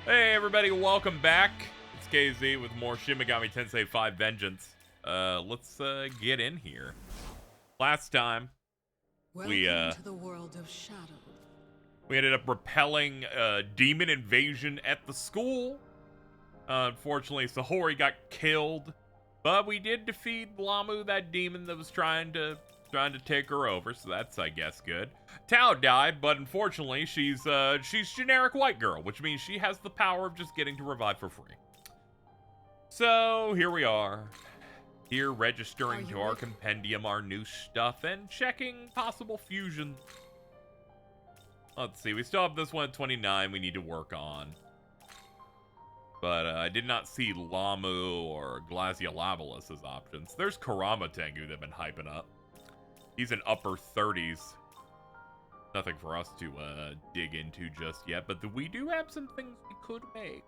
Hey everybody, welcome back. It's KZ with more Shin Megami Tensei 5 Vengeance. Let's get in here. Last time we Welcome to the world of shadow. we ended up repelling a demon invasion at the school. Unfortunately, Sahori got killed, but we did defeat Lamu, that demon that was trying to take her over. So that's, I guess, good. Tao died, but unfortunately, she's generic white girl, which means she has the power of just getting to revive for free. So here we are, here registering to our compendium our new stuff and checking possible fusion. Let's see, we still have this one at 29 we need to work on. But I did not see Lamu or Glaciolabalus as options. There's Karama Tengu they've been hyping up. He's in upper 30s. Nothing for us to dig into just yet, but we do have some things we could make.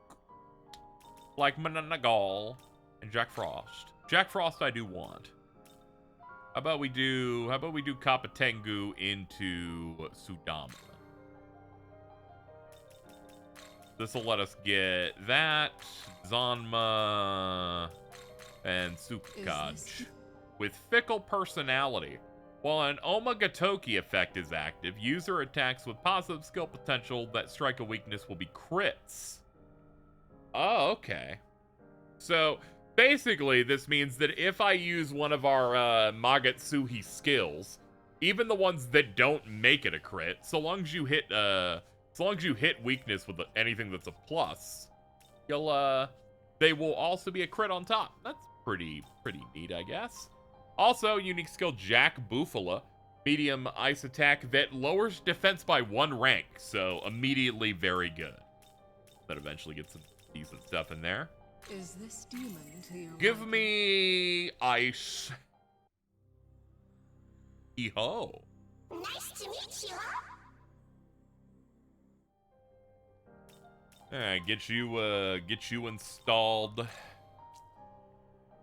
Like Mananagal and Jack Frost. Jack Frost I do want. How about we do Kappa Tengu into Sudama? This will let us get that, Zanma, and Sukaj. With Fickle Personality. While an Omagatoki effect is active, user attacks with positive skill potential that strike a weakness will be crits. Oh, okay. So, basically, this means that if I use one of our Magatsuhi skills, even the ones that don't make it a crit, so long as you hit weakness with anything that's a plus, they will also be a crit on top. That's pretty neat, I guess. Also, unique skill Jack Bufala, medium ice attack that lowers defense by 1 rank, so immediately very good. But eventually get some decent stuff in there. Is this demon to your Give me ice. Hee-ho. Nice to meet you. Alright, get you installed.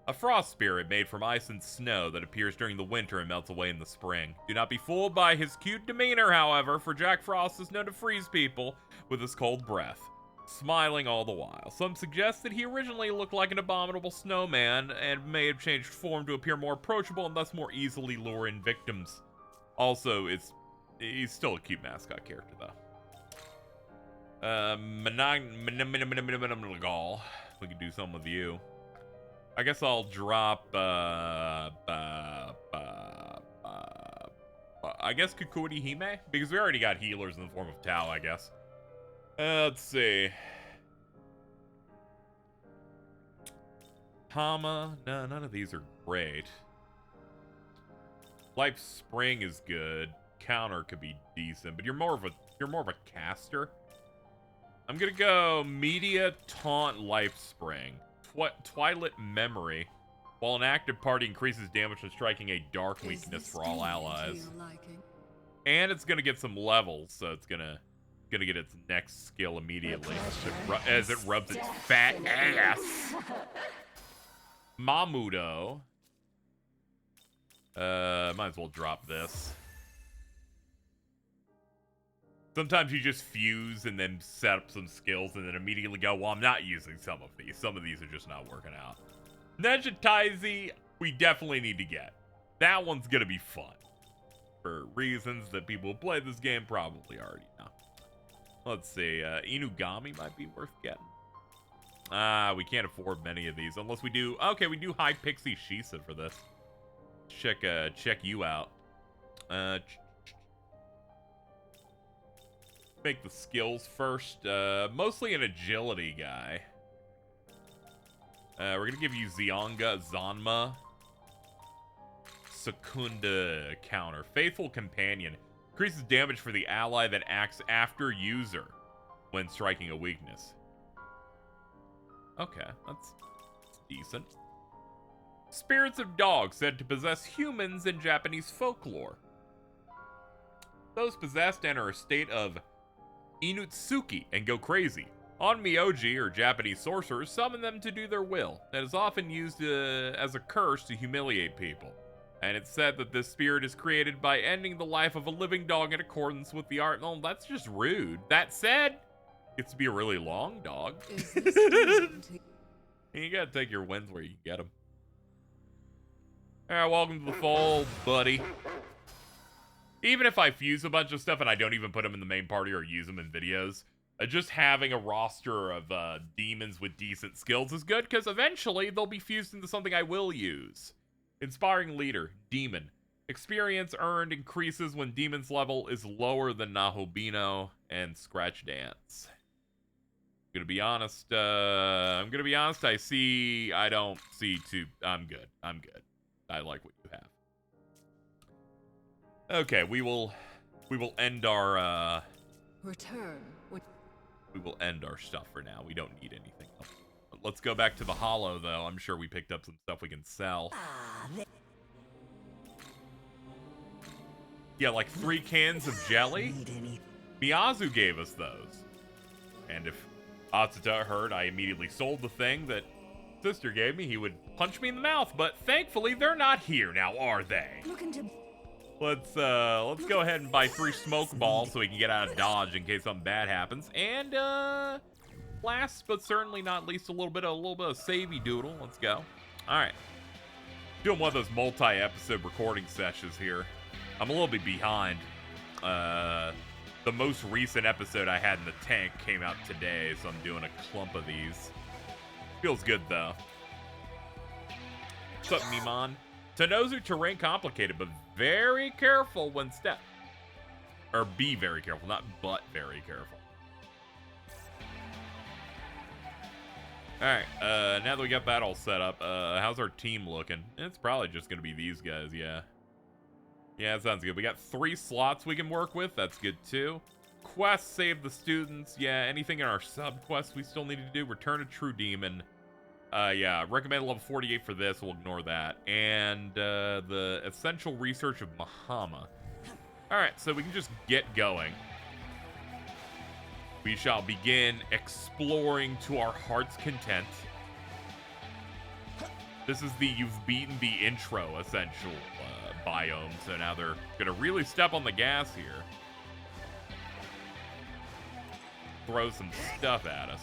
A frost spirit made from ice and snow that appears during the winter and melts away in the spring. Do not be fooled by his cute demeanor, however, for Jack Frost is known to freeze people with his cold breath, smiling all the while. Some suggest that he originally looked like an abominable snowman and may have changed form to appear more approachable and thus more easily lure in victims. Also, he's still a cute mascot character, though. Mananagal. We could do something with you. I guess I'll drop, I guess Kukuri Hime? Because we already got healers in the form of Tao, I guess. Let's see. Hama? No, none of these are great. Life Spring is good. Counter could be decent, but you're more of a caster. I'm gonna go Media Taunt Life Spring. Twilight Memory. While an active party increases damage when striking a dark weakness for all allies. And it's gonna get some levels, so it's gonna get its next skill immediately as it rubs its fat ass. Mamudo. Might as well drop this. Sometimes you just fuse and then set up some skills and then immediately go, well, I'm not using some of these. Some of these are just not working out. Ninja Taizi, we definitely need to get. That one's going to be fun. For reasons that people who play this game probably already know. Let's see. Inugami might be worth getting. We can't afford many of these unless we do... Okay, we do High Pixie Shisa for this. Check you out. Make the skills first. Mostly an agility guy. We're gonna give you Zionga, Zanma, Secunda counter. Faithful Companion. Increases damage for the ally that acts after user when striking a weakness. Okay, that's decent. Spirits of dogs said to possess humans in Japanese folklore. Those possessed enter a state of Inutsuki and go crazy. On Myoji, or Japanese sorcerers, summon them to do their will. That is often used as a curse to humiliate people. And it's said that this spirit is created by ending the life of a living dog in accordance with the art. No, that's just rude. That said, Gets to be a really long dog. Is this demon to You gotta take your wins where you can get them. Alright, welcome to the fold, buddy. Even if I fuse a bunch of stuff and I don't even put them in the main party or use them in videos, just having a roster of demons with decent skills is good, because eventually they'll be fused into something I will use. Inspiring Leader, Demon. Experience earned increases when Demon's level is lower than Nahobino and Scratch Dance. I'm gonna be honest, I don't see too, I'm good. I like what you have. Okay, we will end our, return? we will end our stuff for now. We don't need anything else. But let's go back to the Hollow, though. I'm sure we picked up some stuff we can sell. Yeah, like 3 cans of jelly? Miyazu gave us those. And if Atsuta heard I immediately sold the thing that sister gave me, he would punch me in the mouth. But thankfully, they're not here now, are they? Let's go ahead and buy 3 smoke balls so we can get out of Dodge in case something bad happens. And last but certainly not least, a little bit of savey doodle. Let's go. All right, doing one of those multi-episode recording sessions here. I'm a little bit behind. The most recent episode I had in the tank came out today, so I'm doing a clump of these. Feels good though. What's up, Mimon? Tennozu terrain complicated, but very careful when step. Or be very careful, not but very careful. Alright, now that we got that all set up, how's our team looking? It's probably just gonna be these guys, yeah. Yeah, that sounds good. We got 3 slots we can work with, that's good too. Quest, save the students, yeah, anything in our sub-quest we still need to do. Return a true demon. Yeah, recommend level 48 for this, we'll ignore that. And, the essential research of Mahama. Alright, so we can just get going. We shall begin exploring to our heart's content. This is the you've beaten the intro essential biome, so now they're gonna really step on the gas here. Throw some stuff at us.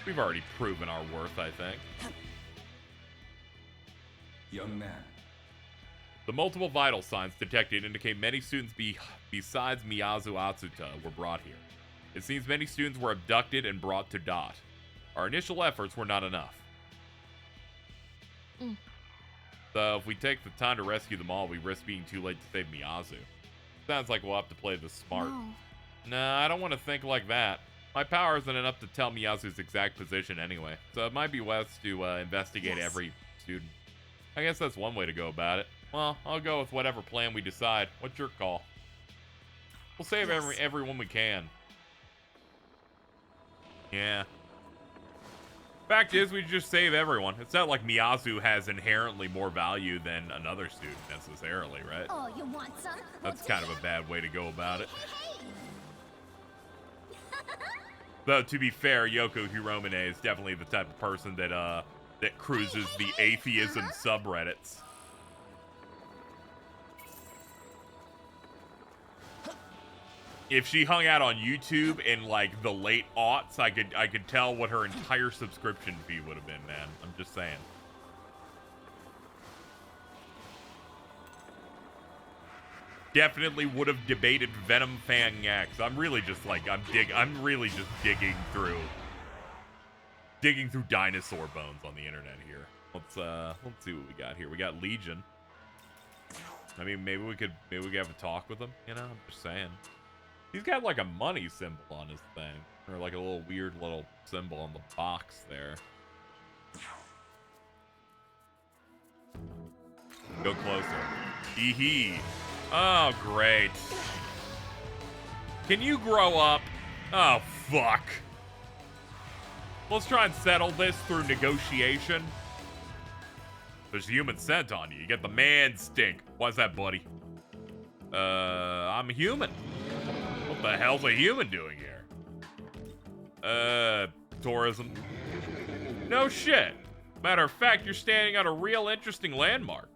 We've already proven our worth, I think. Young man. The multiple vital signs detected indicate many students besides Miyazu Atsuta were brought here. It seems many students were abducted and brought to Dot. Our initial efforts were not enough. So if we take the time to rescue them all, we risk being too late to save Miyazu. Sounds like we'll have to play this smart. No. Nah, I don't want to think like that. My power isn't enough to tell Miyazu's exact position anyway, so it might be best to investigate every student. I guess that's one way to go about it. Well, I'll go with whatever plan we decide. What's your call? We'll save everyone we can. Yeah. Fact is, we just save everyone. It's not like Miyazu has inherently more value than another student necessarily, right? Oh, you want some? That's kind of a bad way to go about it. Though, to be fair, Yoko Hiromine is definitely the type of person that that cruises the atheism subreddits. If she hung out on YouTube in like the late aughts, I could tell what her entire subscription fee would have been, man. I'm just saying. Definitely would have debated Venom Fang X. I'm really just like I'm really just digging through dinosaur bones on the internet here. Let's see what we got here. We got Legion. I mean, maybe we could have a talk with him, you know? I'm just saying. He's got like a money symbol on his thing, or like a little weird little symbol on the box there. Go closer. Hee. Oh, great. Can you grow up? Oh, fuck. Let's try and settle this through negotiation. There's human scent on you. You get the man stink. Why's that, buddy? I'm a human. What the hell's a human doing here? Tourism. No shit. Matter of fact, you're standing on a real interesting landmark.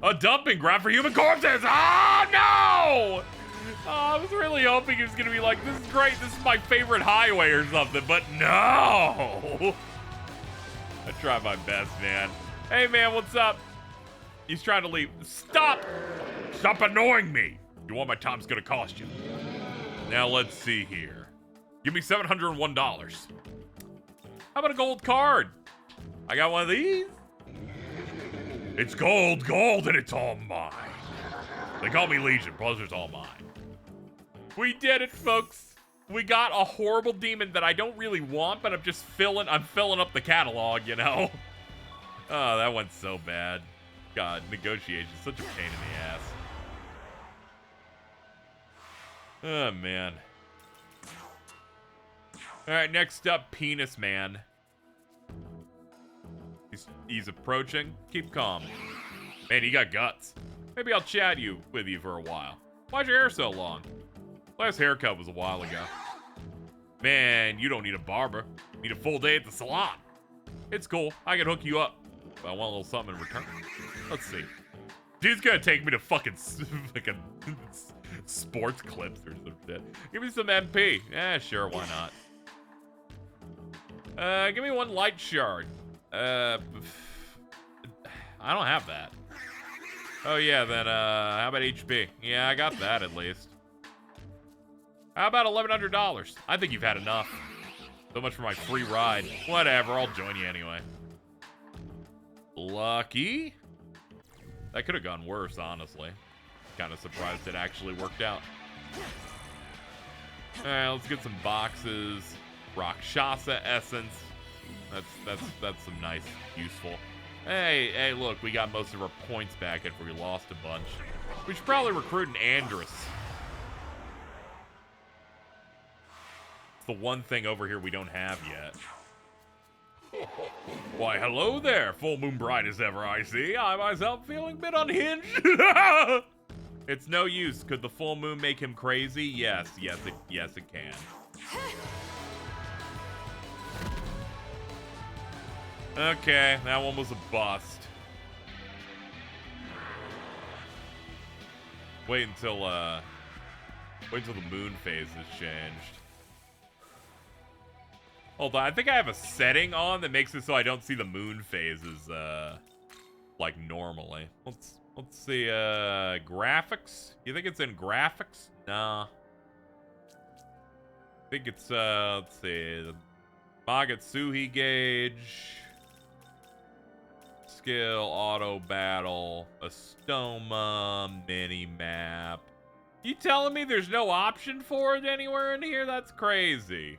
A dumping ground for human corpses! Oh, no! Oh, I was really hoping it was gonna be like, this is great, this is my favorite highway or something, but no! I try my best, man. Hey, man, what's up? He's trying to leave. Stop! Stop annoying me! You want my time's gonna cost you. Now, let's see here. Give me $701. How about a gold card? I got one of these. It's gold, and it's all mine. They call me Legion, plus it's all mine. We did it, folks. We got a horrible demon that I don't really want, but I'm filling up the catalog, you know? Oh, that went so bad. God, negotiation, such a pain in the ass. Oh, man. All right, next up, Penis Man. He's approaching. Keep calm. Man, you got guts. Maybe I'll chat with you for a while. Why's your hair so long? Last haircut was a while ago. Man, you don't need a barber. You need a full day at the salon. It's cool. I can hook you up. But I want a little something in return. Let's see. Dude's gonna take me to fucking sports clips or some shit. Give me some MP. Yeah, sure, why not? Give me one light shard. I don't have that. Oh yeah, then how about HP? Yeah, I got that at least. How about $1,100? I think you've had enough. So much for my free ride. Whatever, I'll join you anyway. Lucky? That could have gone worse, honestly. Kind of surprised it actually worked out. Alright, let's get some boxes. Rakshasa essence. That's some nice, useful. Hey, look, we got most of our points back after we lost a bunch. We should probably recruit an Andrus. It's the one thing over here we don't have yet. Why, hello there, full moon bright as ever I see. I myself feeling a bit unhinged. It's no use. Could the full moon make him crazy? Yes, it can. Okay, that one was a bust. Wait until the moon phase is changed. Hold on, I think I have a setting on that makes it so I don't see the moon phases like normally. Let's see, graphics? You think it's in graphics? Nah. I think it's let's see, the Magatsuhi gauge. Skill, auto battle, a stoma, mini map. You telling me there's no option for it anywhere in here? That's crazy.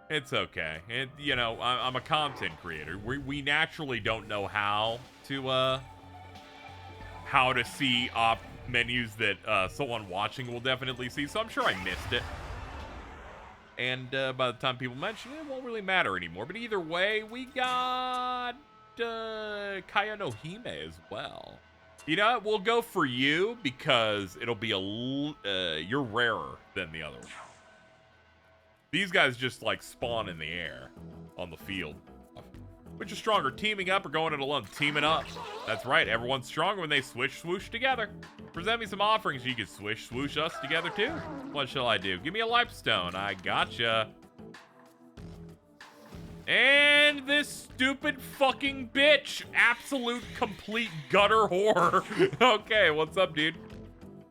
It's okay. I'm a content creator. We naturally don't know how to see op menus that someone watching will definitely see. So I'm sure I missed it. And by the time people mention it, it won't really matter anymore. But either way, we got Kaya no Hime as well. You know what? We'll go for you because it'll be you're rarer than the other one. These guys just like spawn in the air on the field. Which is stronger, teaming up or going it alone? Teaming up. That's right, everyone's stronger when they swoosh together. Present me some offerings, you can swoosh us together too. What shall I do? Give me a lifestone, I gotcha. And this stupid fucking bitch. Absolute, complete gutter whore. Okay, what's up, dude?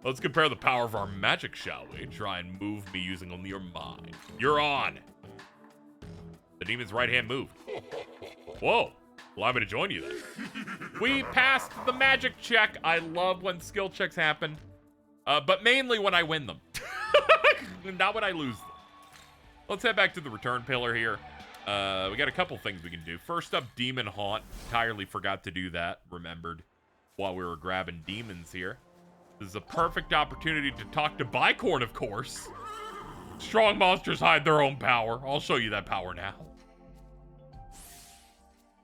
Let's compare the power of our magic, shall we? Try and move me using only your mind. You're on. The demon's right hand moved. Whoa. Allow me to join you then. We passed the magic check. I love when skill checks happen. But mainly when I win them. Not when I lose them. Let's head back to the return pillar here. We got a couple things we can do. First up, Demon Haunt. Entirely forgot to do that. Remembered while we were grabbing demons here. This is a perfect opportunity to talk to Bicorn, of course. Strong monsters hide their own power. I'll show you that power now.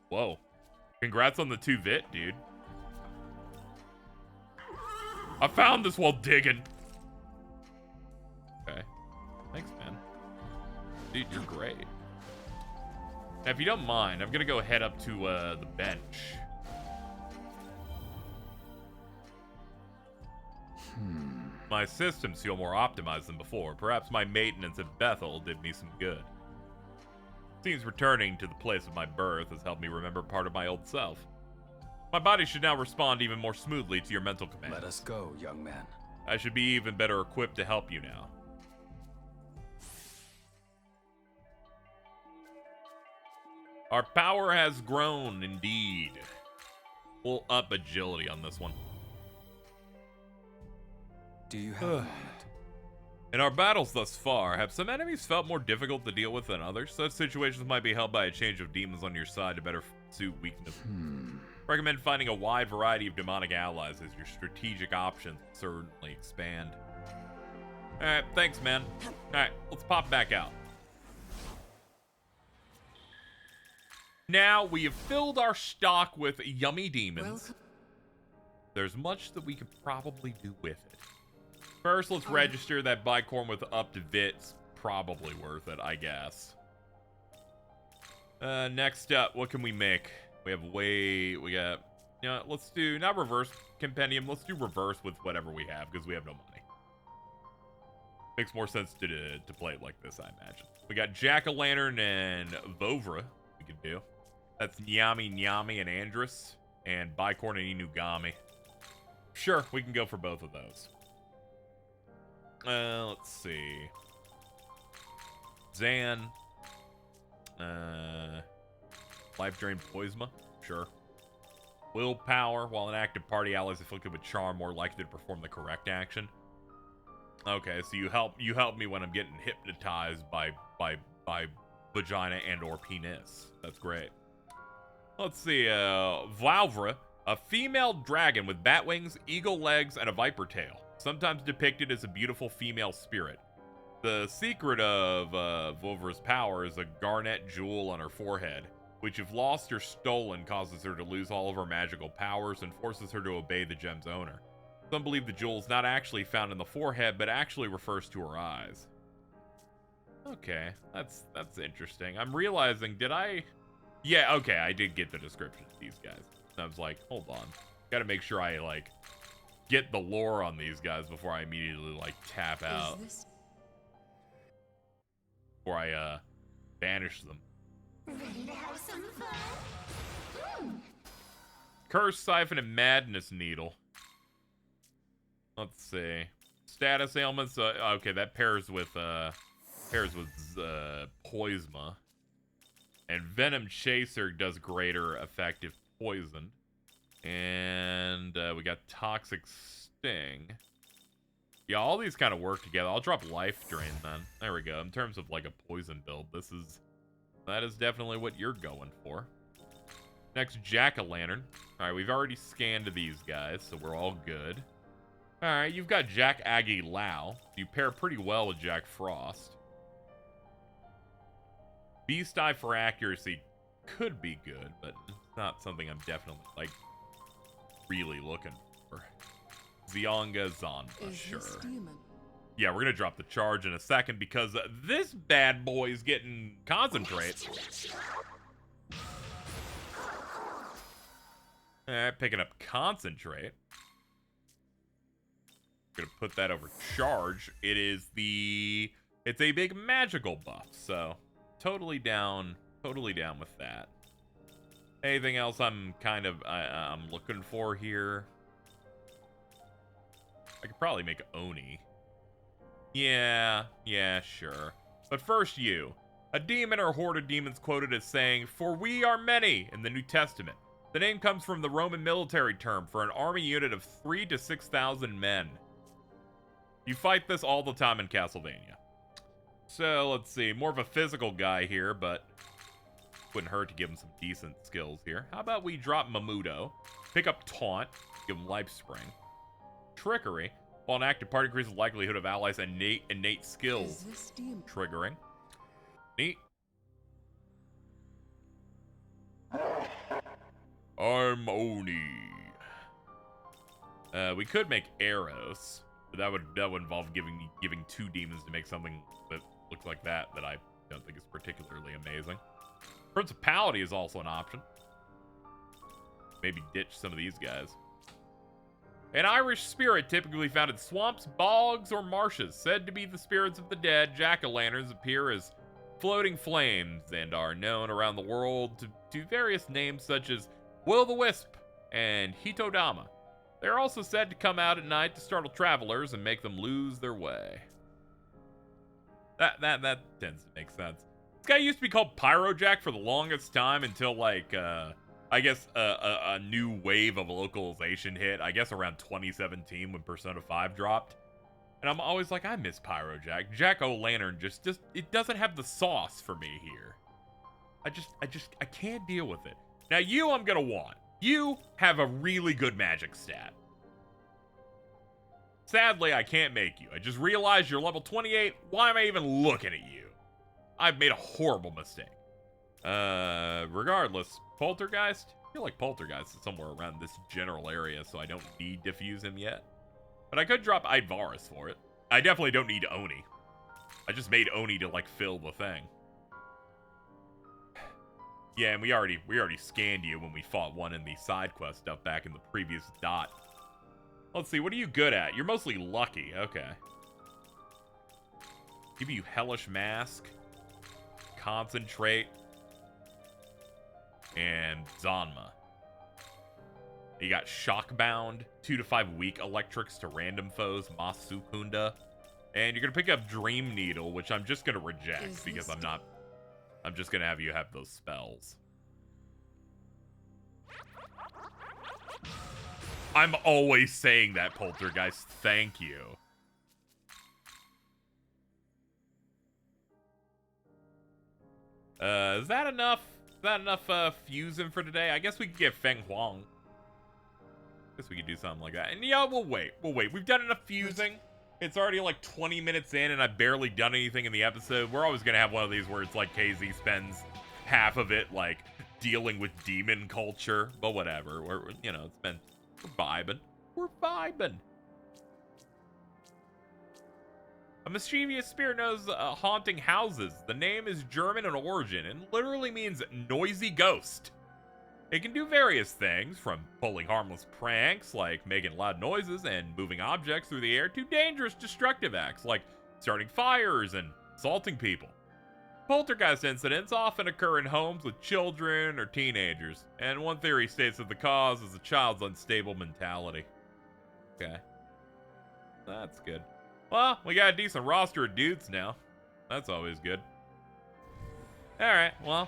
Whoa. Congrats on the 2-vit, dude. I found this while digging. Okay. Thanks, man. Dude, you're great. Now, if you don't mind, I'm gonna go head up to the bench. My systems feel more optimized than before. Perhaps my maintenance at Bethel did me some good. Seems returning to the place of my birth has helped me remember part of my old self. My body should now respond even more smoothly to your mental commands. Let us go, young man. I should be even better equipped to help you now. Our power has grown, indeed. We'll up agility on this one. Do you have a moment? In our battles thus far, have some enemies felt more difficult to deal with than others? Such situations might be helped by a change of demons on your side to better suit weakness. Recommend finding a wide variety of demonic allies as your strategic options certainly expand. Alright, thanks, man. Alright, let's pop back out. Now we have filled our stock with yummy demons. There's much that we could probably do with it. First, let's register that bicorn with up to Vit's probably worth it, I guess. Next up, what can we make? We got, let's do, not reverse compendium, let's do reverse with whatever we have, because we have no money. Makes more sense to play it like this, I imagine. We got Jack-o'-lantern and Vovra we could do. That's Nyami, and Andrus, and bicorn and Inugami. Sure, we can go for both of those. Let's see. Zan. Life Drain Poisma. Sure. Willpower. While an active party ally is afflicted with charm, more likely to perform the correct action. Okay, so you help me when I'm getting hypnotized by vagina and or penis. That's great. Let's see. Valvra. A female dragon with bat wings, eagle legs, and a viper tail. Sometimes depicted as a beautiful female spirit. The secret of Volvra's power is a garnet jewel on her forehead, which if lost or stolen causes her to lose all of her magical powers and forces her to obey the gem's owner. Some believe the jewel is not actually found in the forehead, but actually refers to her eyes. Okay, that's interesting. I'm realizing, yeah, okay, I did get the description of these guys. I was like, hold on. Gotta make sure I, get the lore on these guys before I immediately tap out. Before I banish them. Ready to have some fun? Curse, Siphon, and Madness Needle. Let's see. Status ailments. Okay, that pairs with Poisma. And Venom Chaser does greater effective poison. And we got Toxic Sting. Yeah, all these kind of work together. I'll drop Life Drain then. There we go. In terms of a poison build, that is definitely what you're going for. Next, Jack-o'-lantern. Alright, we've already scanned these guys, so we're all good. Alright, you've got Jack Aggie Lau. You pair pretty well with Jack Frost. Beast Eye for accuracy could be good, but it's not something I'm definitely, really looking for. Zionga Zonba, sure. Yeah, we're gonna drop the charge in a second because this bad boy's getting concentrate. Alright, picking up concentrate. Gonna put that over charge. It's a big magical buff, so totally down with that. Anything else I'm looking for here? I could probably make Oni. Yeah, sure. But first you. A demon or horde of demons quoted as saying, "For we are many," in the New Testament. The name comes from the Roman military term for an army unit of 3,000 to 6,000 men. You fight this all the time in Castlevania. So, let's see. More of a physical guy here, but wouldn't hurt to give him some decent skills here. How about we drop Mamudo, pick up Taunt, give him Life Spring. Trickery. While an active party increases the likelihood of allies' innate skills triggering. Neat. I'm Oni. We could make arrows, but that would involve giving 2 demons to make something that looks like that I don't think is particularly amazing. Principality is also an option. Maybe ditch some of these guys. An Irish spirit typically found in swamps, bogs, or marshes. Said to be the spirits of the dead, jack-o'-lanterns appear as floating flames and are known around the world to various names such as Will-o'-the-Wisp and Hitodama. They're also said to come out at night to startle travelers and make them lose their way. That tends to make sense. This guy used to be called Pyrojack for the longest time until, like, I guess a new wave of localization hit, I guess around 2017 when Persona 5 dropped. And I'm always like, I miss Pyrojack. Jack-o'-lantern just it doesn't have the sauce for me here. I can't deal with it. Now you I'm gonna want. You have a really good magic stat. Sadly, I can't make you. I just realized you're level 28. Why am I even looking at you? I've made a horrible mistake. Regardless, Poltergeist? I feel like Poltergeist is somewhere around this general area, so I don't need to fuse him yet. But I could drop Idvarus for it. I definitely don't need Oni. I just made Oni to, like, fill the thing. Yeah, and we already scanned you when we fought one in the side quest stuff back in the previous dot. Let's see, what are you good at? You're mostly lucky. Okay. Give you Hellish Mask, Concentrate, and Zanma. You got Shockbound, 2 to 5 weak electrics to random foes, Masukunda. And you're gonna pick up Dream Needle, which I'm just gonna reject because I'm just gonna have you have those spells. I'm always saying that, Poltergeist. Thank you. Is that enough? Is that enough fusing for today? I guess we could get Feng Huang. Guess we could do something like that. And yeah, we'll wait. We've done enough fusing. It's already like 20 minutes in and I've barely done anything in the episode. We're always gonna have one of these where it's like KZ spends half of it like dealing with demon culture, but whatever. We're We're vibing. A mischievous spirit knows haunting houses. The name is German in origin and literally means noisy ghost. It can do various things, from pulling harmless pranks like making loud noises and moving objects through the air to dangerous destructive acts like starting fires and assaulting people. Poltergeist incidents often occur in homes with children or teenagers, and one theory states that the cause is a child's unstable mentality. Okay. That's good. Well, we got a decent roster of dudes now. That's always good. Alright, well,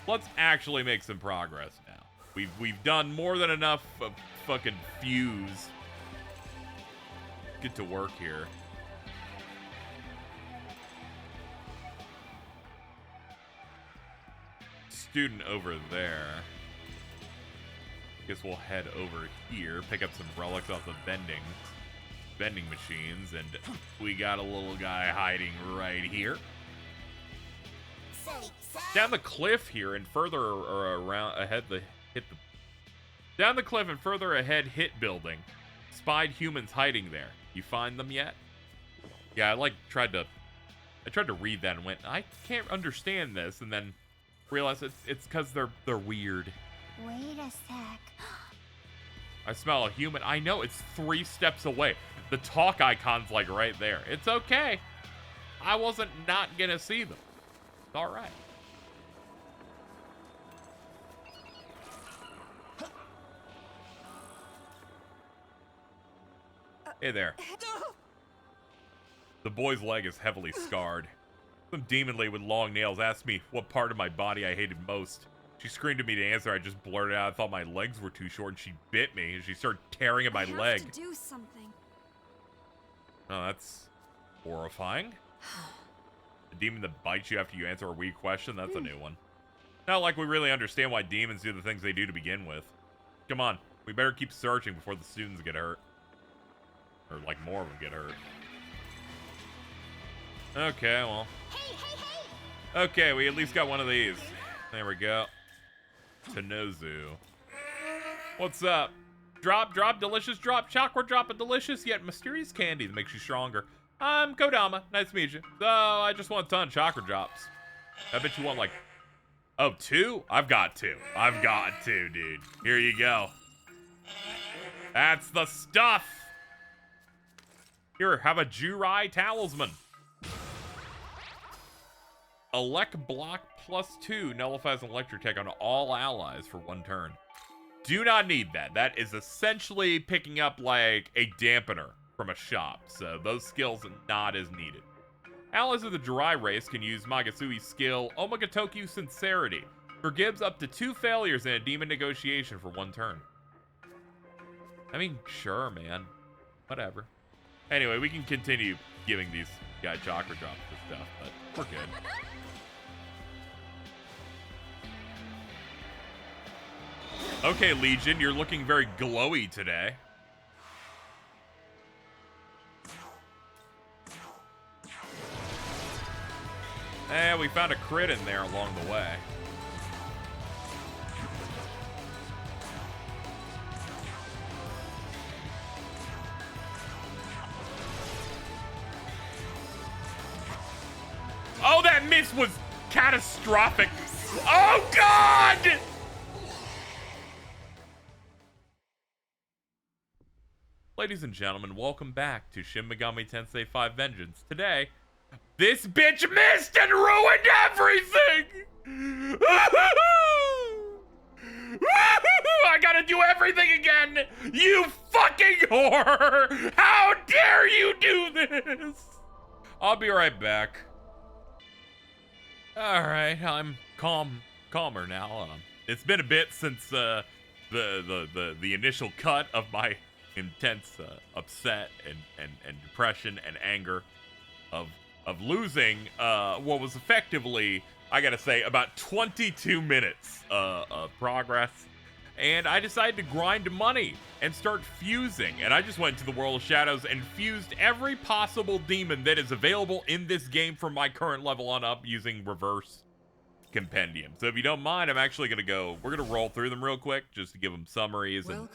let's actually make some progress now. We've done more than enough of fucking fuse. Get to work here. Student over there. Guess we'll head over here, pick up some relics off the vending machines, and we got a little guy hiding right here. Down the cliff here and further around ahead down the cliff and further ahead hit building. Spied humans hiding there. You find them yet? Yeah, I tried to read that and went, I can't understand this, and then realized it's because they're weird. Wait a sec. I smell a human. I know, it's 3 steps away. The talk icon's like right there. It's okay. I wasn't not gonna see them. It's alright. Hey there. The boy's leg is heavily scarred. Some demon lady with long nails asked me what part of my body I hated most. She screamed at me to answer. I just blurted out I thought my legs were too short, and she bit me, and she started tearing at my leg. I have to do something. Oh, that's horrifying. The demon that bites you after you answer a weird question, that's a new one. Not like we really understand why demons do the things they do to begin with. Come on, we better keep searching before the students get hurt. Or, like, more of them get hurt. Okay, well. Okay, we at least got one of these. There we go. Tennozu. What's up? Drop, delicious drop. Chakra drop, a delicious yet mysterious candy that makes you stronger. I'm Kodama. Nice to meet you. So, I just want a ton of chakra drops. I bet you want, like... Oh, 2? I've got 2. I've got 2, dude. Here you go. That's the stuff! Here, have a Jurai Talisman. Elect Block +2 nullifies an electric attack on all allies for 1 turn. Do not need that. That is essentially picking up like a dampener from a shop, so those skills are not as needed. Allies of the Jirai race can use Magasui's skill Omagatoku Sincerity. Forgives up to 2 failures in a demon negotiation for 1 turn. I mean, sure, man. Whatever. Anyway, we can continue giving these guys chakra drops for stuff, but we're good. Okay, Legion, you're looking very glowy today. Eh, we found a crit in there along the way. Oh, that miss was catastrophic. Oh, God! Ladies and gentlemen, welcome back to Shin Megami Tensei 5 Vengeance. Today, this bitch missed and ruined everything! I gotta do everything again! You fucking whore! How dare you do this? I'll be right back. Alright, I'm calmer now. It's been a bit since the initial cut of my intense upset and depression and anger of losing what was effectively, I gotta say, about 22 minutes of progress. And I decided to grind money and start fusing. And I just went to the World of Shadows and fused every possible demon that is available in this game from my current level on up using reverse compendium. So if you don't mind, I'm actually we're gonna roll through them real quick just to give them summaries and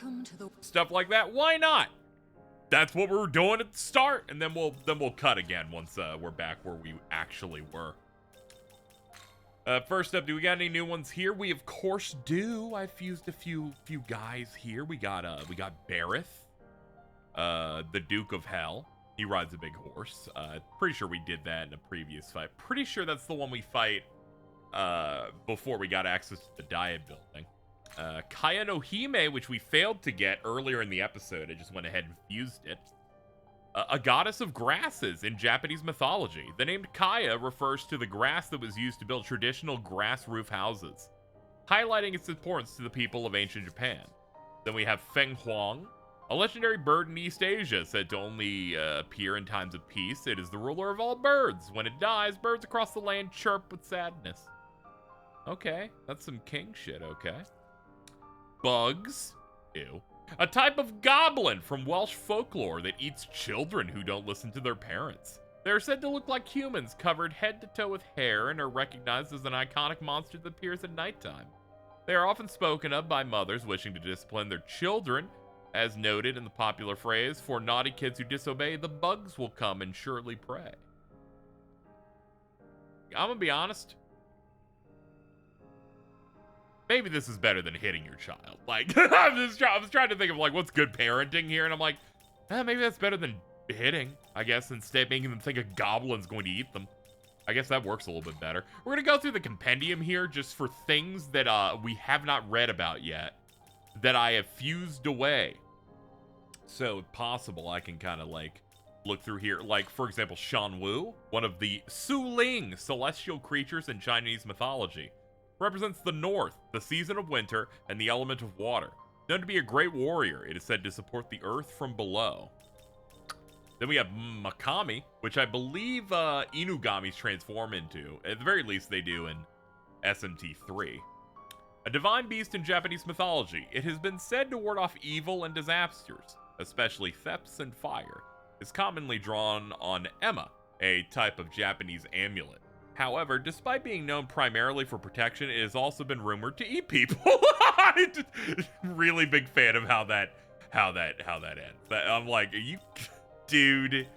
stuff like that. Why not? That's what we were doing at the start, and then we'll cut again once we're back where we actually were. First up, do we got any new ones here? We of course do. I fused a few guys here. We got Bareth, the Duke of Hell. He rides a big horse. Pretty sure we did that in a previous fight. Pretty sure that's the one we fight before we got access to the Diet building. Kaya no Hime, which we failed to get earlier in the episode. I just went ahead and fused it. A goddess of grasses in Japanese mythology. The name Kaya refers to the grass that was used to build traditional grass roof houses, highlighting its importance to the people of ancient Japan. Then we have Feng Huang, a legendary bird in East Asia said to only appear in times of peace. It is the ruler of all birds. When it dies, birds across the land chirp with sadness. Okay, that's some king shit, okay. Bugs. Ew. A type of goblin from Welsh folklore that eats children who don't listen to their parents. They are said to look like humans, covered head to toe with hair, and are recognized as an iconic monster that appears at nighttime. They are often spoken of by mothers wishing to discipline their children, as noted in the popular phrase, "For naughty kids who disobey, the bugs will come and surely prey." I'm gonna be honest. Maybe this is better than hitting your child. Like, I was trying to think of, like, what's good parenting here, and I'm like, maybe that's better than hitting, I guess, instead making them think a goblin's going to eat them. I guess that works a little bit better. We're going to go through the compendium here just for things that we have not read about yet that I have fused away. So, if possible, I can kind of, like, look through here. Like, for example, Shan Wu, one of the Su Ling celestial creatures in Chinese mythology. Represents the north, the season of winter, and the element of water. Known to be a great warrior, it is said to support the earth from below. Then we have Megami, which I believe Inugamis transform into. At the very least, they do in SMT3. A divine beast in Japanese mythology, it has been said to ward off evil and disasters, especially thefts and fire. It's commonly drawn on Emma, a type of Japanese amulet. However, despite being known primarily for protection, it has also been rumored to eat people. Really big fan of how that ends. I'm like, you, dude.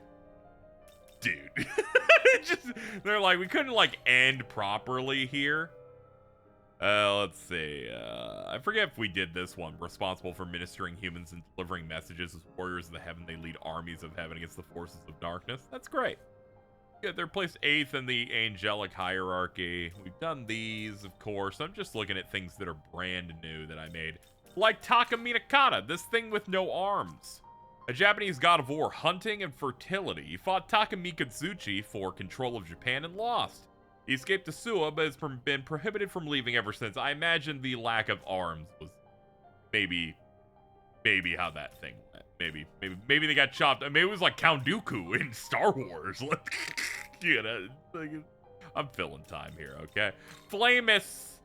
They're like, we couldn't like end properly here. Let's see. I forget if we did this one. Responsible for ministering humans and delivering messages as warriors of the heaven. They lead armies of heaven against the forces of darkness. That's great. Yeah, they're placed 8th in the angelic hierarchy. We've done these, of course. I'm just looking at things that are brand new that I made. Like Taka Minakata, this thing with no arms. A Japanese god of war, hunting and fertility. He fought Taka Mikatsuchi for control of Japan and lost. He escaped to Suwa, but has been prohibited from leaving ever since. I imagine the lack of arms was maybe how that thing went. Maybe they got chopped. Maybe it was like Count Dooku in Star Wars. I'm filling time here, okay? Flamus.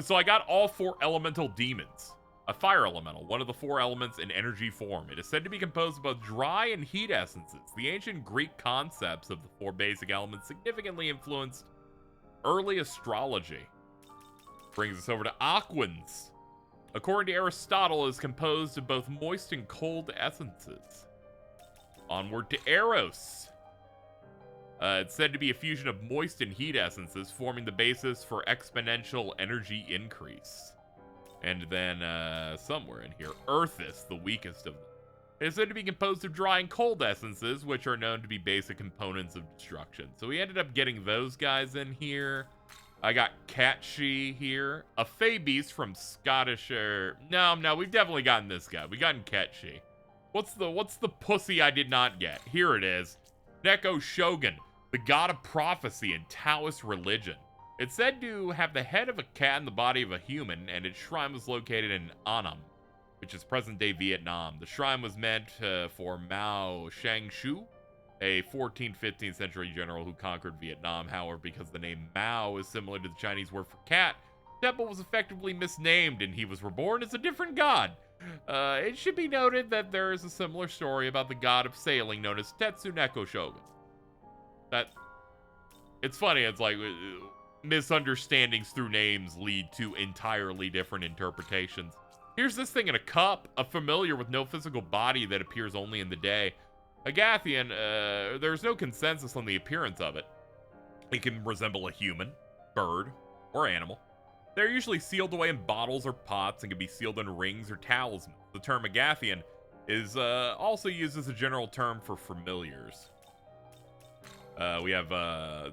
So I got all 4 elemental demons. A fire elemental, one of the 4 elements in energy form. It is said to be composed of both dry and heat essences. The ancient Greek concepts of the 4 basic elements significantly influenced early astrology. Brings us over to Aquans. According to Aristotle, it is composed of both moist and cold essences. Onward to Eros. It's said to be a fusion of moist and heat essences, forming the basis for exponential energy increase. And then, somewhere in here, Earthis, the weakest of them. It is said to be composed of dry and cold essences, which are known to be basic components of destruction. So we ended up getting those guys in here. I got Catshi here. A Fey Beast from Scottish... No, we've definitely gotten this guy. We gotten Catshi. What's the pussy I did not get? Here it is. Neko Shogun, the god of prophecy and Taoist religion. It's said to have the head of a cat and the body of a human, and its shrine was located in Annam, which is present-day Vietnam. The shrine was meant for Mao Shangshu, a 14th, 15th century general who conquered Vietnam. However, because the name Mao is similar to the Chinese word for cat, the temple was effectively misnamed, and he was reborn as a different god. It should be noted that there is a similar story about the god of sailing known as Tetsuneko Shogun. It's funny, it's like... misunderstandings through names lead to entirely different interpretations. Here's this thing in a cup, a familiar with no physical body that appears only in the day. Agathian, there's no consensus on the appearance of it. It can resemble a human, bird, or animal. They're usually sealed away in bottles or pots and can be sealed in rings or talismans. The term Agathian is also used as a general term for familiars. We have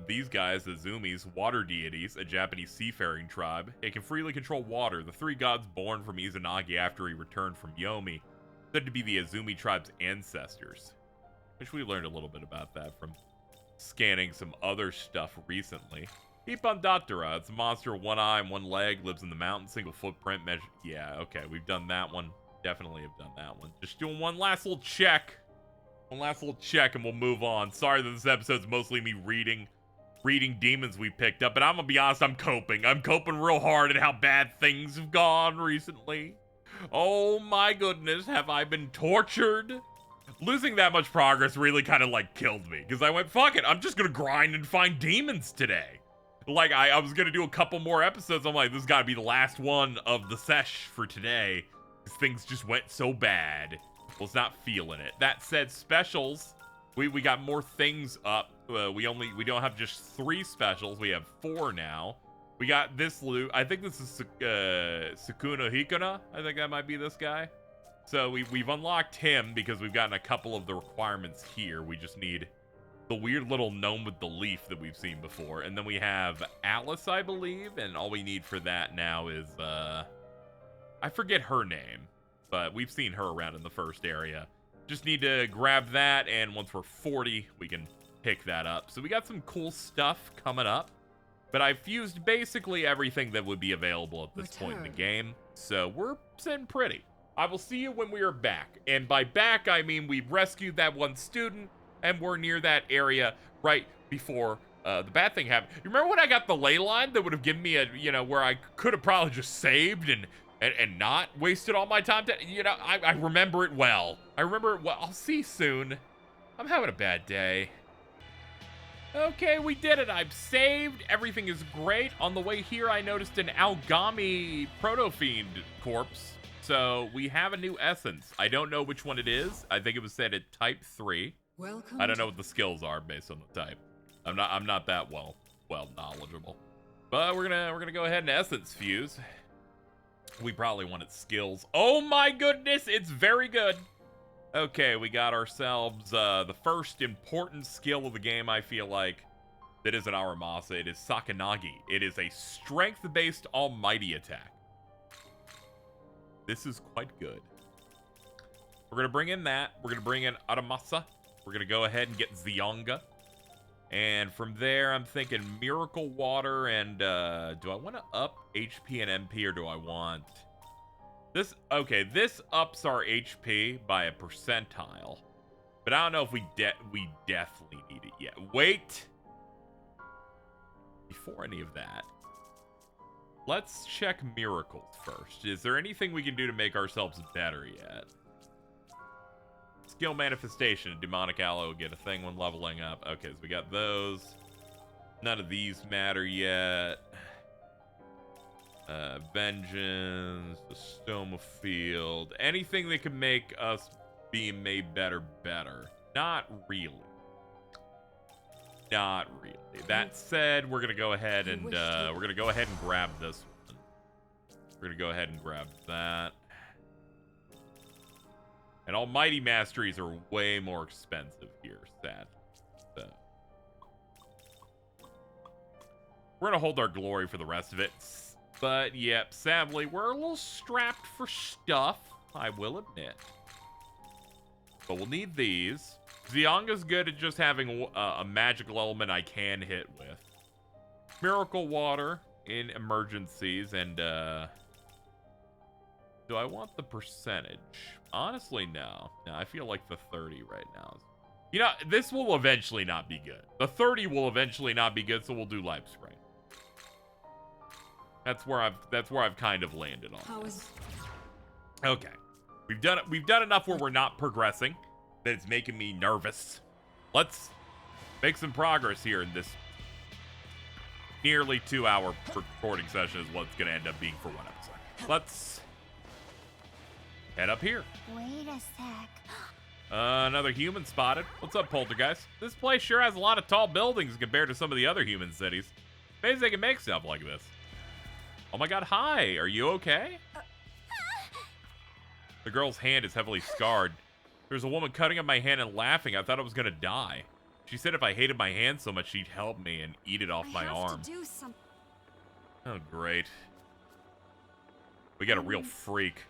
these guys, the Zumis, water deities, a Japanese seafaring tribe. It can freely control water. The 3 gods born from Izanagi after he returned from Yomi, said to be the Azumi tribe's ancestors. Which we learned a little bit about that from scanning some other stuff recently. Ipandatara, it's a monster, 1 eye and 1 leg, lives in the mountain, single footprint, measure. Yeah, okay, we've done that one. Definitely have done that one. Just doing one last little check. One last little check and we'll move on. Sorry that this episode's mostly me reading demons we picked up, but I'm gonna be honest, I'm coping. I'm coping real hard at how bad things have gone recently. Oh my goodness, have I been tortured? Losing that much progress really kind of like killed me, because I went, fuck it, I'm just gonna grind and find demons today. Like, I was gonna do a couple more episodes. I'm like, this has gotta be the last one of the sesh for today, because things just went so bad. Was not feeling it. That said, specials, we got more things up. We don't have just 3 specials. We have 4 now. We got this loot. I think this is Sukuna Hikona. I think that might be this guy. So we've unlocked him because we've gotten a couple of the requirements here. We just need the weird little gnome with the leaf that we've seen before. And then we have Alice, I believe, and all we need for that now is I forget her name. But we've seen her around in the first area. Just need to grab that, and once we're 40, we can pick that up. So we got some cool stuff coming up. But I've fused basically everything that would be available at this point in the game. So we're sitting pretty. I will see you when we are back. And by back, I mean we rescued that 1 student, and we're near that area right before the bad thing happened. You remember when I got the ley line that would have given me a, where I could have probably just saved and not wasted all my time? I remember it well. I remember it well. I'll see you soon. I'm having a bad day. Okay, we did it. I've saved. Everything is great. On the way here, I noticed an Algami Proto-Fiend corpse. So we have a new essence. I don't know which one it is. I think it was said at type 3. Welcome. I don't know what the skills are based on the type. I'm not that well knowledgeable. But we're gonna go ahead and essence fuse. We probably want its skills. Oh my goodness, it's very good. Okay, we got ourselves the first important skill of the game, I feel like. That isn't Aramasa, it is Sakanagi. It is a strength-based almighty attack. This is quite good. We're going to bring in that. We're going to bring in Aramasa. We're going to go ahead and get Zyonga. And from there, I'm thinking Miracle Water and, do I want to up HP and MP or do I want... This, okay, this ups our HP by a percentile. But I don't know if we definitely need it yet. Wait! Before any of that, let's check miracles first. Is there anything we can do to make ourselves better yet? Skill manifestation. Demonic aloe will get a thing when leveling up. Okay, so we got those. None of these matter yet. Vengeance, the Stoma Field. Anything that can make us being made better. Not really. Not really. That said, we're gonna go ahead and grab this one. We're gonna go ahead and grab that. And Almighty Masteries are way more expensive here, sadly. So. We're gonna hold our glory for the rest of it. But yep, sadly, we're a little strapped for stuff, I will admit. But we'll need these. Zyonga's good at just having a magical element I can hit with. Miracle Water in emergencies, and do I want the percentage? Honestly, no. No, I feel like the 30 right now. You know, this will eventually not be good. The 30 will eventually not be good, so we'll do Life Spring. That's where I've kind of landed on this. Okay. We've done enough where we're not progressing. That it's making me nervous. Let's make some progress here in this nearly 2-hour recording session is what it's going to end up being for one episode. Let's head up here. Wait a sec. Another human spotted. What's up, Poltergeist? This place sure has a lot of tall buildings compared to some of the other human cities. Maybe they can make stuff like this. Oh my god, hi. Are you okay? The girl's hand is heavily scarred. There's a woman cutting up my hand and laughing. I thought I was gonna die. She said if I hated my hand so much, she'd help me and eat it off my arm. Oh, great. We got a real freak.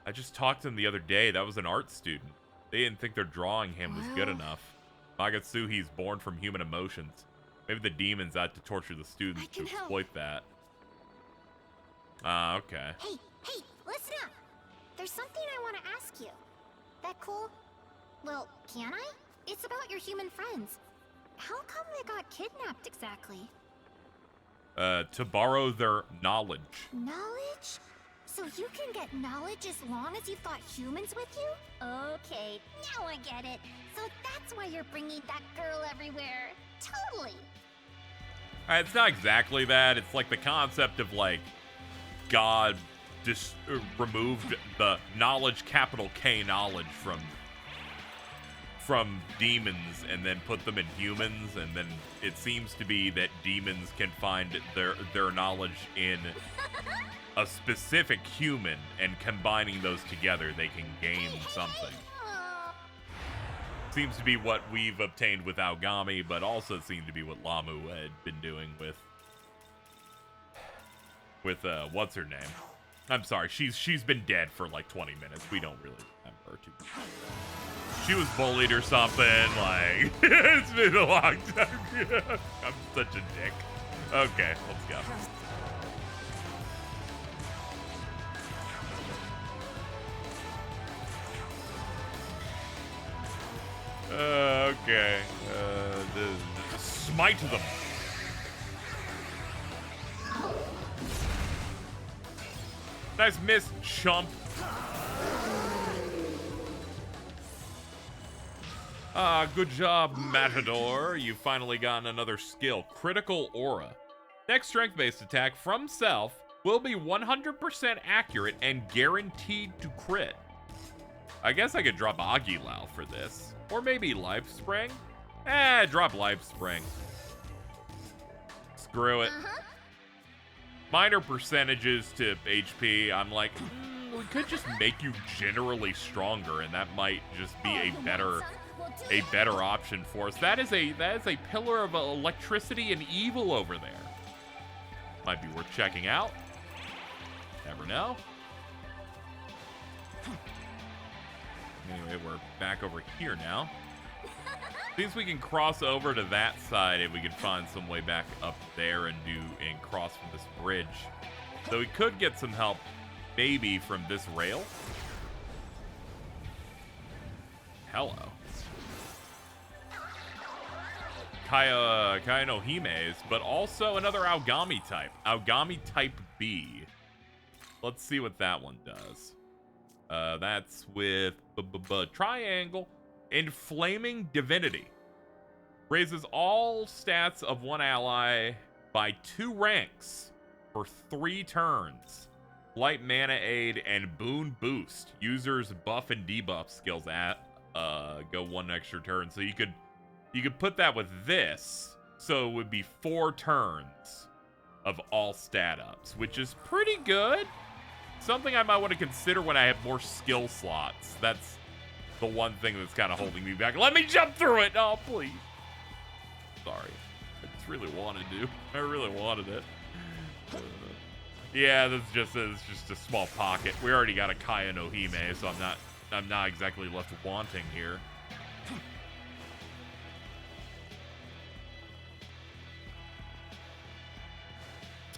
I just talked to him the other day. That was an art student. They didn't think their drawing him was good enough. Magatsuhi's born from human emotions. Maybe the demon's out to torture the students to exploit that. Okay. Hey, listen up. There's something I want to ask you. That cool? Well, can I? It's about your human friends. How come they got kidnapped exactly? To borrow their knowledge. Knowledge? So you can get knowledge as long as you've got humans with you? Okay, now I get it. So that's why you're bringing that girl everywhere. Totally. It's not exactly that. It's like the concept of, like, God just removed the knowledge, capital K knowledge from demons and then put them in humans, and then it seems to be that demons can find their knowledge in a specific human, and combining those together they can gain something. Seems to be what we've obtained with Aogami, but also seemed to be what Lamu had been doing with what's her name? I'm sorry, she's been dead for like 20 minutes. We don't really remember her too much. She was bullied or something, like, it's been a long time. I'm such a dick. Okay, let's go. Okay. Smite them. Nice miss, chump. Good job, Matador. You've finally gotten another skill. Critical Aura. Next strength-based attack from self will be 100% accurate and guaranteed to crit. I guess I could drop Aguilau for this. Or maybe Life Spring? Drop Life Spring. Screw it. minor percentages to HP. I'm like, we could just make you generally stronger, and that might just be a better option for us. That is a pillar of electricity and evil over there. Might be worth checking out. Never know. Anyway, we're back over here now. Seems we can cross over to that side if we can find some way back up there and cross from this bridge. So we could get some help, maybe, from this rail. Hello. Kaya no Hime's, but also another Aogami type. Aogami type B. Let's see what that one does. That's with Triangle. Inflaming Divinity. Raises all stats of one ally by 2 ranks for 3 turns. Light Mana Aid and Boon Boost. Users buff and debuff skills go 1 extra turn. So you could put that with this. So it would be 4 turns of all stat ups, which is pretty good. Something I might want to consider when I have more skill slots. That's the one thing that's kind of holding me back. Let me jump through it! Oh, please. Sorry. I just really wanted to. I really wanted it. Yeah, this is just a small pocket. We already got a Kaya no Hime, so I'm not exactly left wanting here.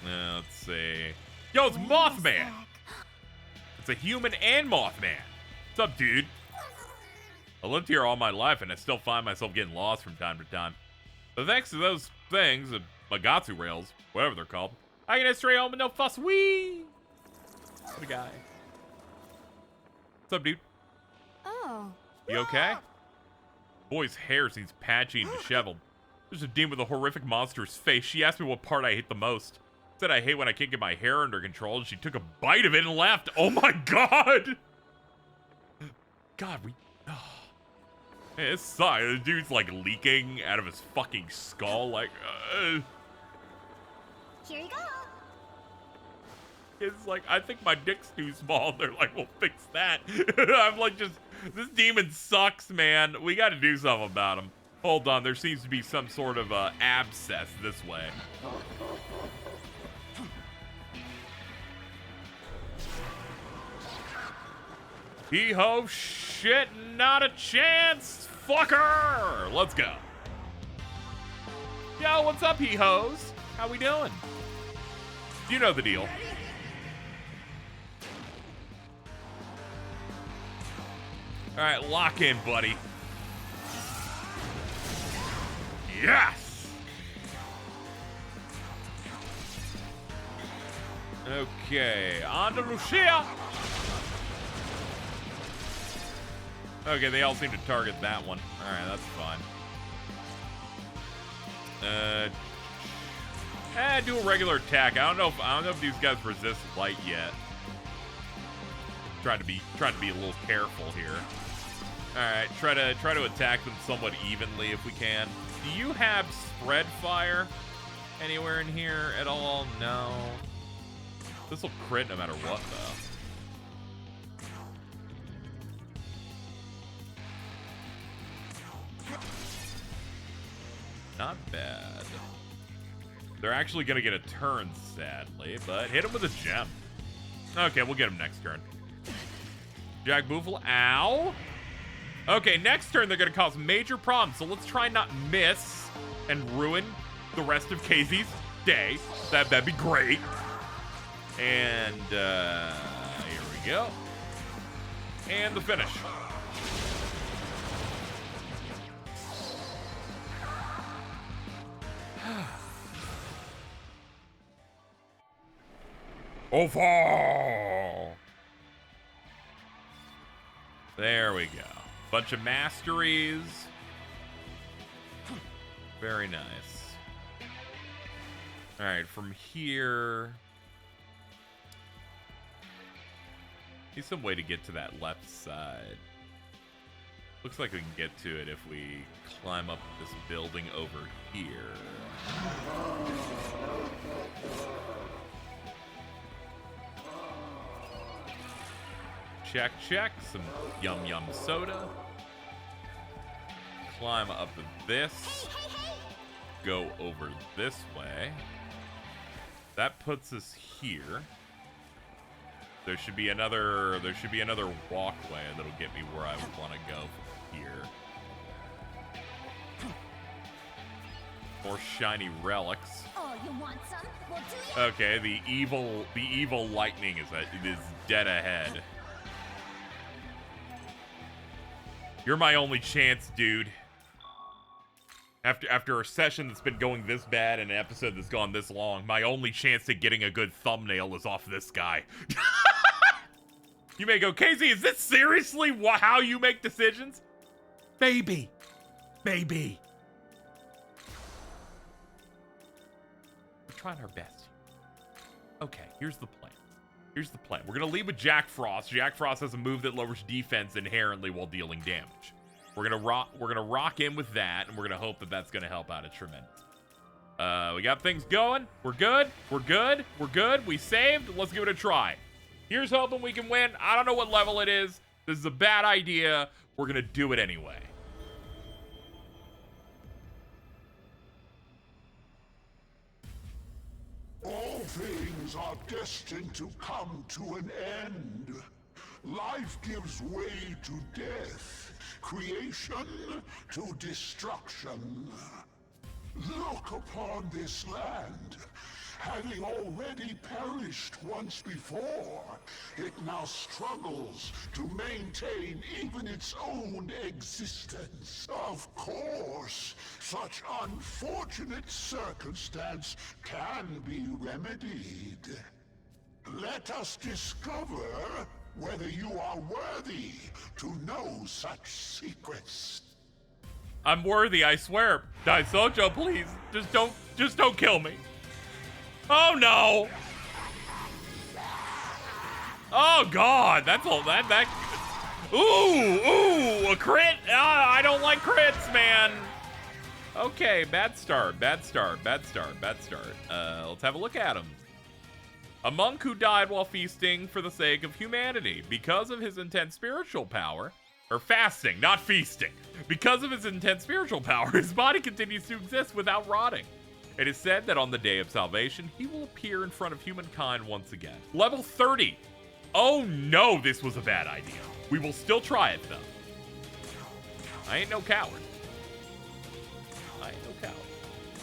Let's see. Yo, it's Mothman! It's a human and Mothman. What's up, dude? I lived here all my life, and I still find myself getting lost from time to time. But thanks to those things, the Magatsu rails, whatever they're called, I can stray home with no fuss. Wee! What a guy. What's up, dude? Oh. You okay? Boy's hair seems patchy and disheveled. There's a demon with a horrific monstrous face. She asked me what part I hate the most. Said I hate when I can't get my hair under control, and she took a bite of it and left. Oh my god! God, oh. Man, it sucks. The dude's like leaking out of his fucking skull, like, Here you go. It's like, I think my dick's too small. They're like, we'll fix that. I'm like, this demon sucks, man. We gotta do something about him. Hold on, there seems to be some sort of abscess this way. Hee-ho, shit, not a chance, fucker! Let's go. Yo, what's up, hee-hos? How we doing? You know the deal. All right, lock in, buddy. Yes! Okay, on to Lucia. Okay, they all seem to target that one. All right, that's fine. Do a regular attack. I don't know if these guys resist light yet. Trying to be a little careful here. All right, try to attack them somewhat evenly if we can. Do you have spread fire anywhere in here at all? No. This will crit no matter what, though. Not bad. They're actually going to get a turn, sadly, but hit him with a gem. Okay, we'll get him next turn. Jag Boofle, ow. Okay, next turn they're going to cause major problems, so let's try not miss and ruin the rest of Casey's day. That'd be great. And here we go. And the finish. Over. There we go. Bunch of masteries. Very nice. All right, from here. Need some way to get to that left side. Looks like we can get to it if we climb up this building over here. check, check. Some yum yum soda. Climb up this. Go over this way. That puts us here. There should be another walkway that'll get me where I want to go from here. More shiny relics. Oh, you want some? Well, do you? Okay, the evil lightning is dead ahead. You're my only chance, dude. After a session that's been going this bad and an episode that's gone this long, my only chance at getting a good thumbnail is off this guy. You may go, Casey, is this seriously how you make decisions? Maybe. Maybe. We're trying our best. Okay, here's the plan. Here's the plan. We're going to lead with Jack Frost. Jack Frost has a move that lowers defense inherently while dealing damage. We're gonna rock in with that, and we're gonna hope that that's gonna help out a tremendous. We got things going. We're good. We're good. We're good. We saved. Let's give it a try. Here's hoping we can win. I don't know what level it is. This is a bad idea. We're gonna do it anyway. All things are destined to come to an end. Life gives way to death, creation to destruction. Look upon this land. Having already perished once before, it now struggles to maintain even its own existence. Of course, such unfortunate circumstance can be remedied. Let us discover whether you are worthy to know such secrets. I'm worthy, I swear. Daisojo, please. Just don't kill me. Oh no! Oh god, that's all that. Ooh, a crit! I don't like crits, man. Okay, bad start. Let's have a look at him. A monk who died while feasting for the sake of humanity. Because of his intense spiritual power, or fasting, not feasting. Because of his intense spiritual power, his body continues to exist without rotting. It is said that on the day of salvation, he will appear in front of humankind once again. Level 30. Oh no, this was a bad idea. We will still try it though. I ain't no coward.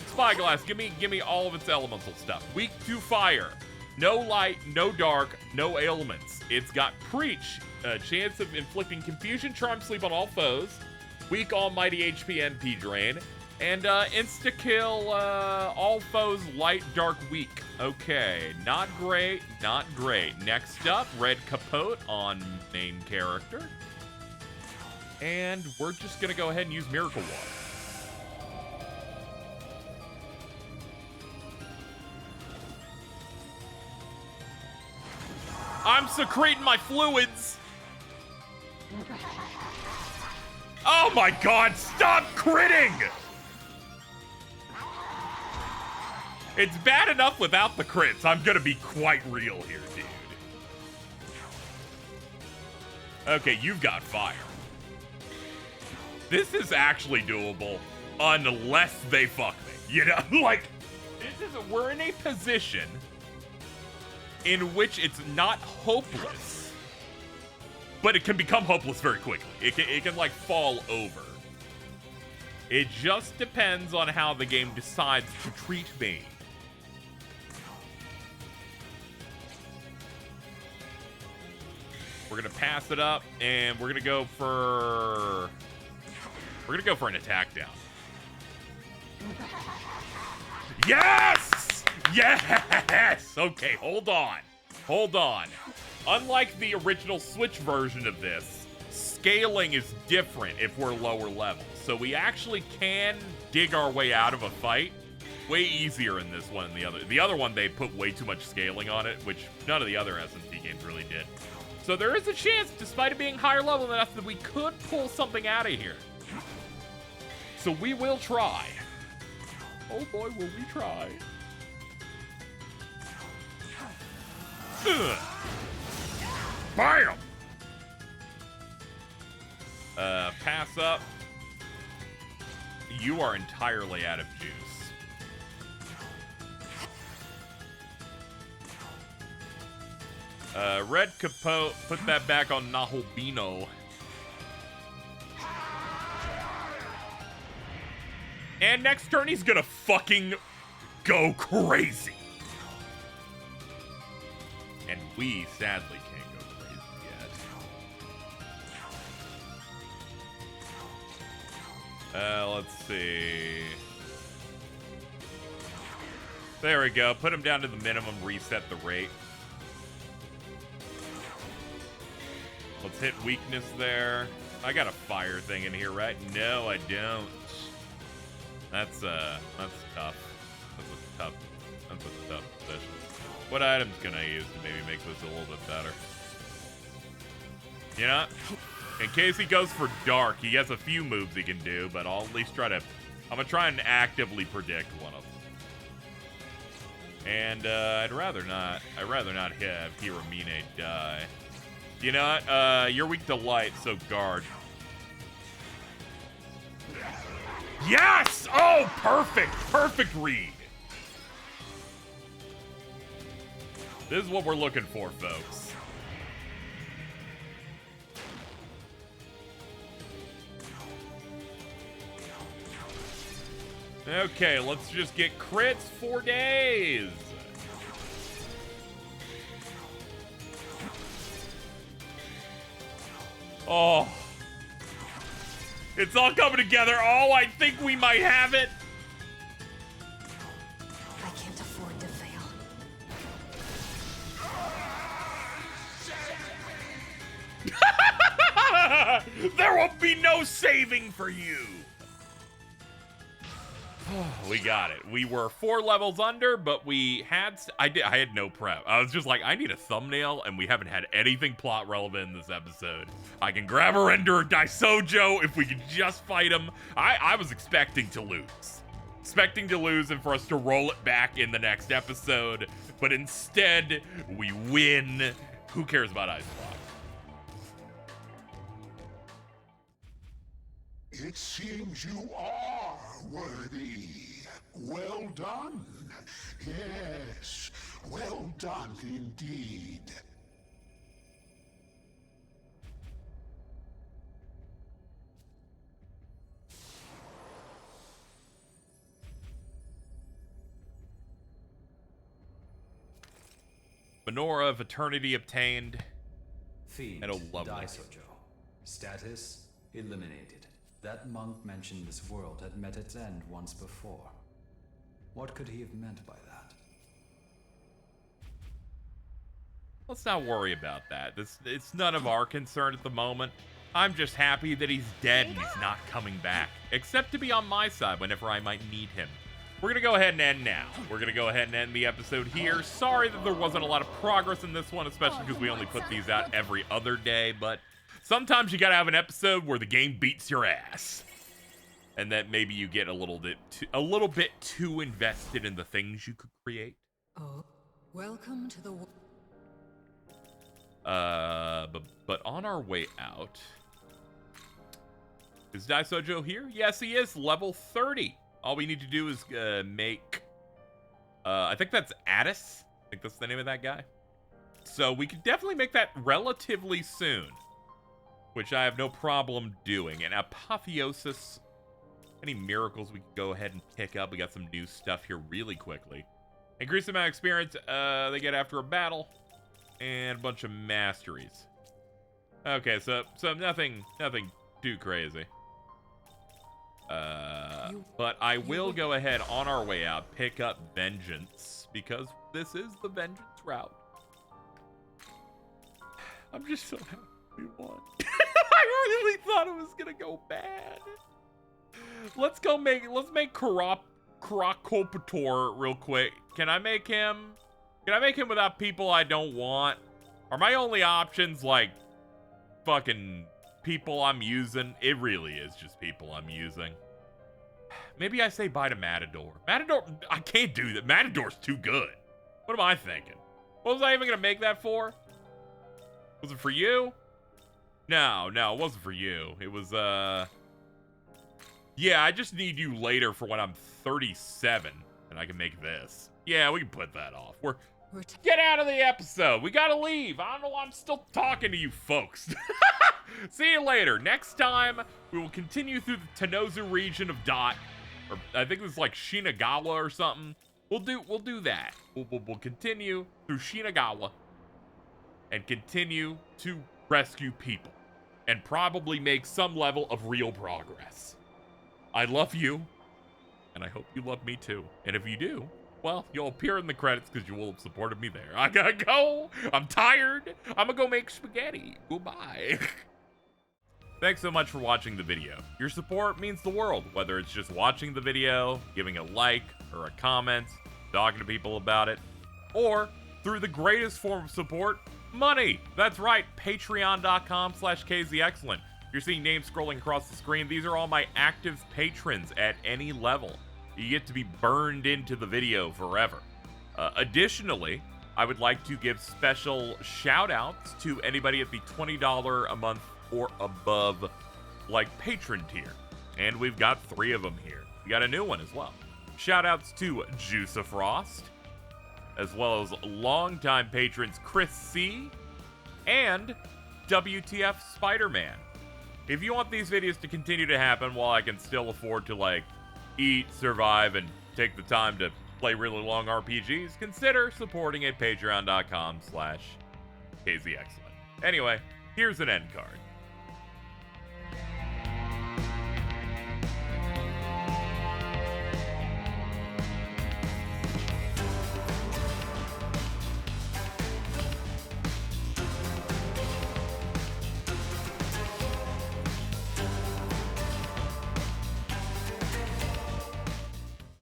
Spyglass, give me all of its elemental stuff. Weak to fire. No light, no dark, no ailments. It's got Preach, a chance of inflicting confusion, charm, sleep on all foes. Weak almighty HP NP drain. And insta-kill all foes light, dark, weak. Okay, not great, not great. Next up, red capote on main character. And we're just gonna go ahead and use Miracle Water. I'm secreting my fluids. Oh my god, stop critting! It's bad enough without the crits. I'm gonna be quite real here, dude. Okay, you've got fire. This is actually doable unless they fuck me. You know, like, we're in a position in which it's not hopeless, but it can become hopeless very quickly. It can like fall over. It just depends on how the game decides to treat me. We're gonna pass it up, and we're gonna go for an attack down. Yes! Yes! Okay, hold on. Unlike the original Switch version of this, scaling is different if we're lower level. So we actually can dig our way out of a fight way easier in this one than the other. The other one, they put way too much scaling on it, which none of the other SMT games really did. So there is a chance, despite it being higher level enough, that we could pull something out of here. So we will try. Oh boy, will we try. Ugh. Bam! Pass up. You are entirely out of juice. Red Capote, put that back on Nahobino. And next turn, he's gonna fucking go crazy. And we, sadly, can't go crazy yet. Let's see. There we go. Put him down to the minimum, reset the rate. Let's hit weakness there. I got a fire thing in here, right? No, I don't. That's tough. That's a tough position. What item's can I use to maybe make this a little bit better? You know, in case he goes for dark, he has a few moves he can do, but I'll at least try to, I'm gonna try and actively predict one of them. And I'd rather not have Hiramine die. You know what? You're weak to light, so guard. Yes! Oh, perfect! Perfect read. This is what we're looking for, folks. Okay, let's just get crits for days. Oh. It's all coming together. Oh, I think we might have it. I can't afford to fail. There will be no saving for you. We got it. We were 4 levels under, but we had... I had no prep. I was just like, I need a thumbnail, and we haven't had anything plot relevant in this episode. I can grab a render Daisojo if we can just fight him. I was expecting to lose. Expecting to lose and for us to roll it back in the next episode. But instead, we win. Who cares about Ice Block? It seems you are worthy. Well done. Yes, well done indeed. Menorah of Eternity obtained. Feed And a lovely. Daisojo. Status eliminated. That monk mentioned this world had met its end once before. What could he have meant by that? Let's not worry about that. It's none of our concern at the moment. I'm just happy that he's dead and he's not coming back. Except to be on my side whenever I might need him. We're going to go ahead and end now. We're going to go ahead and end the episode here. Sorry that there wasn't a lot of progress in this one, especially because we only put these out every other day, but sometimes you got to have an episode where the game beats your ass. And that maybe you get a little bit too invested in the things you could create. Oh, welcome to the... But on our way out, is Daisojo here? Yes, he is. Level 30. All we need to do is make, I think that's Addis. I think that's the name of that guy. So we could definitely make that relatively soon, which I have no problem doing. And Apotheosis, any miracles we could go ahead and pick up. We got some new stuff here really quickly. Increase the amount of experience they get after a battle, and a bunch of masteries. Okay, so nothing too crazy. But I will go ahead on our way out, pick up Vengeance, because this is the Vengeance route. I'm just so happy we won. I really thought it was gonna go bad. Let's make Karakopator real quick. Can I make him without people I don't want? Are my only options like fucking people I'm using? It really is just people I'm using. Maybe I say bye to Matador. Matador, I can't do that. Matador's too good. What am I thinking? What was I even gonna make that for? Was it for you? No, it wasn't for you. It was, yeah, I just need you later for when I'm 37 and I can make this. Yeah, we can put that off. Get out of the episode. We gotta leave. I don't know why I'm still talking to you folks. See you later. Next time, we will continue through the Tennozu region of Dot. Or I think it's like Shinagawa or something. We'll do that. We'll continue through Shinagawa and continue to rescue people and probably make some level of real progress. I love you, and I hope you love me too. And if you do, well, you'll appear in the credits because you will have supported me there. I gotta go. I'm tired. I'm gonna go make spaghetti. Goodbye. Thanks so much for watching the video. Your support means the world, whether it's just watching the video, giving a like or a comment, talking to people about it, or through the greatest form of support, money. That's right, patreon.com/KZExcellent. You're seeing names scrolling across the screen. These are all my active patrons at any level. You get to be burned into the video forever. Additionally, I would like to give special shout outs to anybody at the $20 a month or above, like, patron tier. And we've got 3 of them here. We got a new one as well. Shout outs to Juice of Frost, as well as longtime patrons Chris C. and WTF Spider-Man. If you want these videos to continue to happen while I can still afford to, like, eat, survive, and take the time to play really long RPGs, consider supporting at patreon.com/KZExcellent. Anyway, here's an end card.